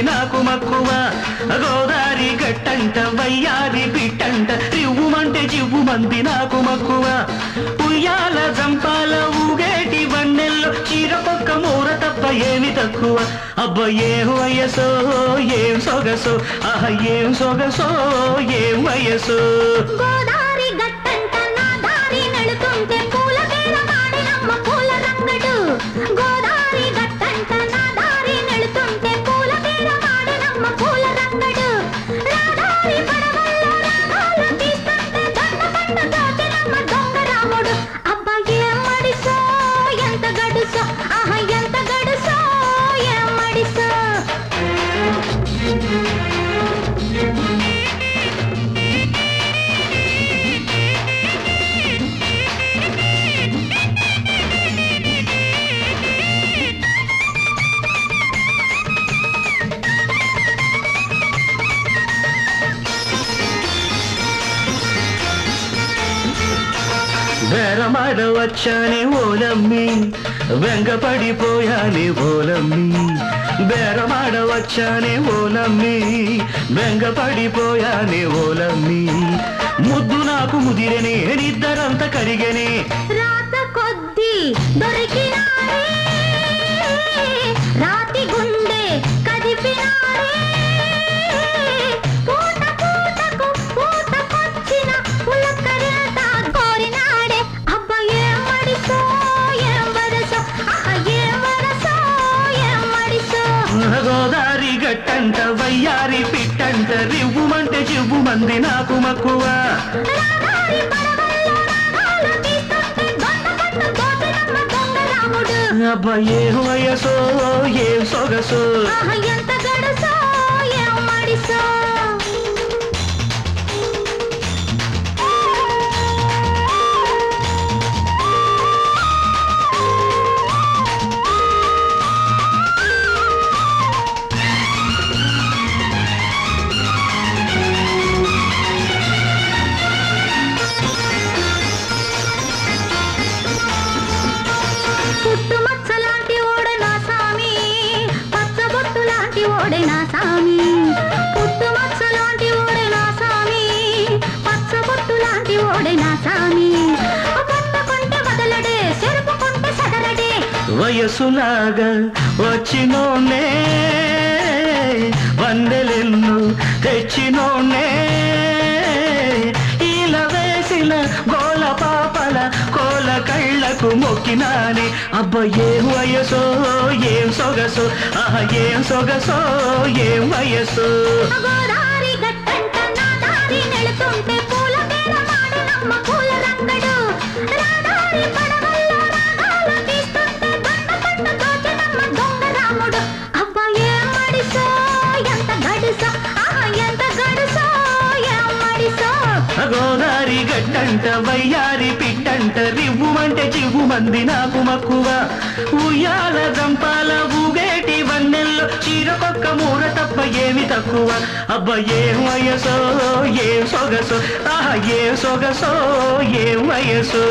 నాకు మక్కువ గోదారి గట్టంట వయ్యారి పిట్టంట రివ్వుమంటే జివ్వుమంది నాకు మక్కువ ఉయ్యాల జంపాల ఊగేటి వన్నెల్లో చీరపొక్క మూర తప్ప ఏమి తక్కువ అబ్బ ఏం వయసో ఏం సొగసో ఆహ ఏం సొగసో ఏం వయసు గోదారి గట్టంట నా దారి నడుతుంటే పూల పేర మాడినమ్మ పూల రంగడు గోదారి గట్టంట నా దారి నడుతుంటే పూల పేర మాడినమ్మ పూల రంగడు రాదారి పడవల్లో రాగాలు తీస్తుంటే దొండ పండు దోచినమ్మ దొంగ రాముడు అబ్బా ఏం మడిసో ఎంత గడుసో ఆహా ఎంత గడుసో ఏం మడిసో బేరమాడ వచ్చానే ఓలమ్మి వెంగపడిపోయానే ఓలమ్మి బేరమాడ వచ్చానే ఓలమ్మి వెంగపడిపోయానే ఓలమ్మి ముద్దు నాకు ముదిరనే నిద్దరంత కరిగనే రాత కొద్ది దొరికినారే రాతి గుండె కదిపినారే పూట పూటకు పూటకొచ్చిన పులకరింత కోరినాడే అబ్బా ఏం మడిసో ఏం వరసో ఆహా ఏం వరసో ఏం మడిసో గోదారి గట్టంట వయ్యారి పిట్టంట రివ్వుమంటే జివ్వుమంది నాకు మక్కువ రాదారి పడవల్లో రాగాలు తీస్తుంటే దొండ పండు దోచినమ్మ దొంగ రాముడు అబ్బా ఏం వయసో ఏం సొగసు ఆహా ఎంత గడుసో ఏం మడిసో పుట్టుమచ్చలాంటి ఓడే నా సామి పచ్చబొట్టు లాంటి ఓడే నా సామి పుట్టుమచ్చలాంటి ఓడే నా సామి పచ్చబొట్టు లాంటి ఓడే నా సామి పట్టుకుంటే వదలడే చెరుపుకుంటే సదరడే వయసులాగా వచ్చినోనే వందెలెన్ను తెచ్చినోనే ఇలా వేసిన గోల పాపల కోల కళ్ళకు మొక్కినానే అబ్బ ఏం వయసో ఏం సొగసో ఆహ ఏం సొగసో ఏం వయసు గోదారి గట్టంట నా దారి నెడుతుంటే పూల పేర మాడినమ్మ పూల రంగడు రాదారి పడవల్లో రాగాలు తీస్తుంటే దొండ పండు దోచినమ్మ దొంగ రాముడు అబ్బా ఏం మడిసో ఎంత గడుసో ఆహా ఎంత గడుసో ఏం మడిసో గోదారి గట్టంట వయ్యారి పిట్టంట రివ్వుమంటే జివ్వుమంది నాకు మక్కువ ఉయ్యాల జంపాల ఊగేటి వన్నెల్లో చీరకొక్క మూర తప్ప ఏమి తక్కువ అబ్బ ఏం వయసో ఏం సొగసో ఆహా ఏం సొగసో ఏం వయసు